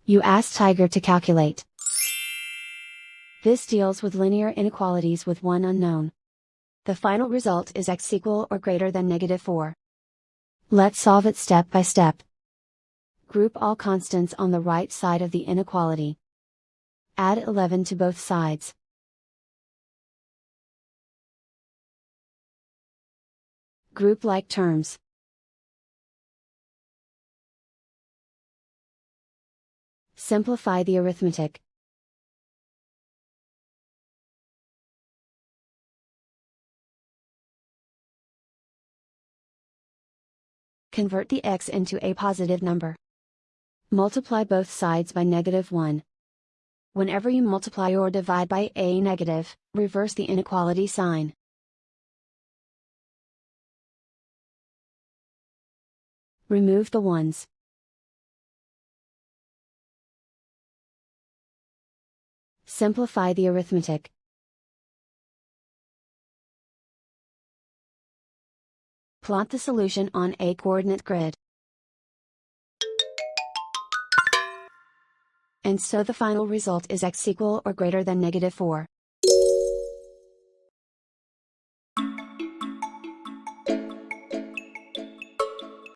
You ask Tiger to calculate. This deals with linear inequalities with one unknown. The final result is x equal or greater than -4. Let's solve it step by step. Group all constants on the right side of the inequality. Add 11 to both sides. Group like terms. Simplify the arithmetic. Convert the x into a positive number. Multiply both sides by -1. Whenever you multiply or divide by a negative, reverse the inequality sign. Remove the ones. Simplify the arithmetic. Plot the solution on a coordinate grid. And so the final result is x equal or greater than -4.